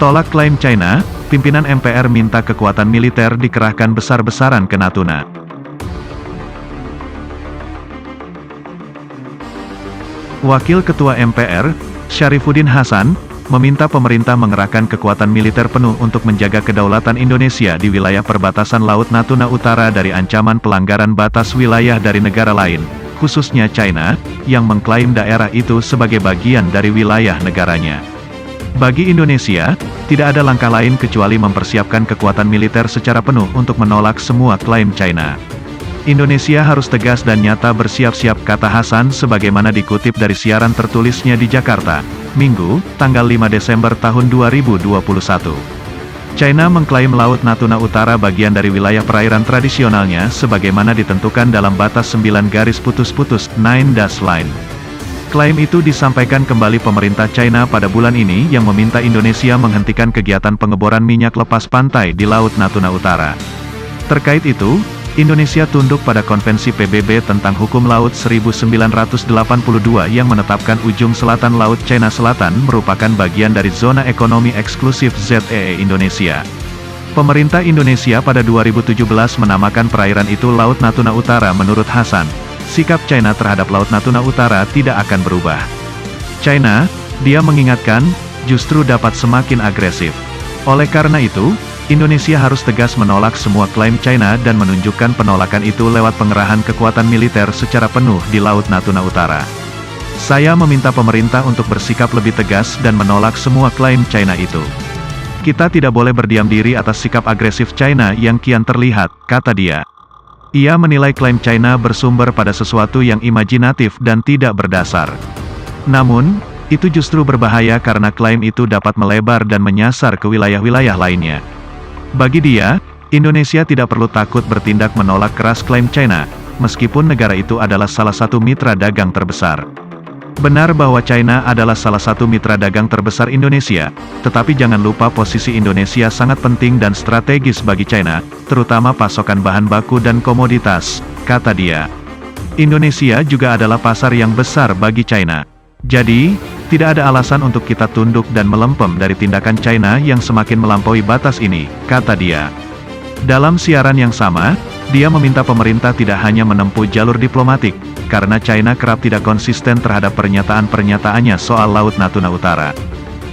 Tolak klaim China, pimpinan MPR minta kekuatan militer dikerahkan besar-besaran ke Natuna. Wakil Ketua MPR, Syarifuddin Hasan, meminta pemerintah mengerahkan kekuatan militer penuh untuk menjaga kedaulatan Indonesia di wilayah perbatasan Laut Natuna Utara dari ancaman pelanggaran batas wilayah dari negara lain, khususnya China, yang mengklaim daerah itu sebagai bagian dari wilayah negaranya. Bagi Indonesia, tidak ada langkah lain kecuali mempersiapkan kekuatan militer secara penuh untuk menolak semua klaim China. Indonesia harus tegas dan nyata bersiap-siap, kata Hasan sebagaimana dikutip dari siaran tertulisnya di Jakarta, Minggu, tanggal 5 Desember tahun 2021. China mengklaim Laut Natuna Utara bagian dari wilayah perairan tradisionalnya sebagaimana ditentukan dalam batas 9 garis putus-putus, 9 dash line. Klaim itu disampaikan kembali pemerintah China pada bulan ini yang meminta Indonesia menghentikan kegiatan pengeboran minyak lepas pantai di Laut Natuna Utara. Terkait itu, Indonesia tunduk pada Konvensi PBB tentang Hukum Laut 1982 yang menetapkan ujung selatan Laut China Selatan merupakan bagian dari Zona Ekonomi Eksklusif ZEE Indonesia. Pemerintah Indonesia pada 2017 menamakan perairan itu Laut Natuna Utara. Menurut Hasan, sikap China terhadap Laut Natuna Utara tidak akan berubah. China, dia mengingatkan, justru dapat semakin agresif. Oleh karena itu, Indonesia harus tegas menolak semua klaim China dan menunjukkan penolakan itu lewat pengerahan kekuatan militer secara penuh di Laut Natuna Utara. Saya meminta pemerintah untuk bersikap lebih tegas dan menolak semua klaim China itu. Kita tidak boleh berdiam diri atas sikap agresif China yang kian terlihat, kata dia. Ia menilai klaim China bersumber pada sesuatu yang imajinatif dan tidak berdasar. Namun, itu justru berbahaya karena klaim itu dapat melebar dan menyasar ke wilayah-wilayah lainnya. Bagi dia, Indonesia tidak perlu takut bertindak menolak keras klaim China, meskipun negara itu adalah salah satu mitra dagang terbesar. Benar bahwa China adalah salah satu mitra dagang terbesar Indonesia, tetapi jangan lupa posisi Indonesia sangat penting dan strategis bagi China, terutama pasokan bahan baku dan komoditas, kata dia. Indonesia juga adalah pasar yang besar bagi China. Jadi, tidak ada alasan untuk kita tunduk dan melempem dari tindakan China yang semakin melampaui batas ini, kata dia. Dalam siaran yang sama, dia meminta pemerintah tidak hanya menempuh jalur diplomatik, karena China kerap tidak konsisten terhadap pernyataan-pernyataannya soal Laut Natuna Utara.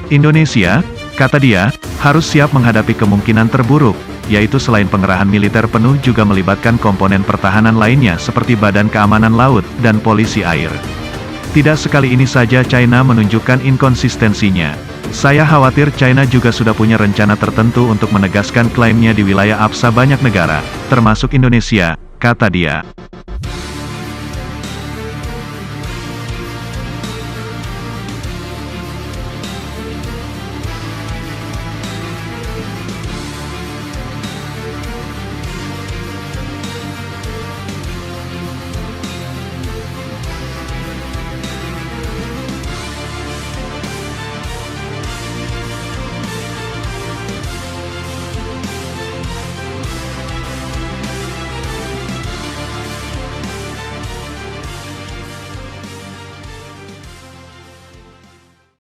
Indonesia, kata dia, harus siap menghadapi kemungkinan terburuk, yaitu selain pengerahan militer penuh juga melibatkan komponen pertahanan lainnya seperti Badan Keamanan Laut dan Polisi Air. Tidak sekali ini saja China menunjukkan inkonsistensinya. Saya khawatir China juga sudah punya rencana tertentu untuk menegaskan klaimnya di wilayah APSA banyak negara, termasuk Indonesia, kata dia.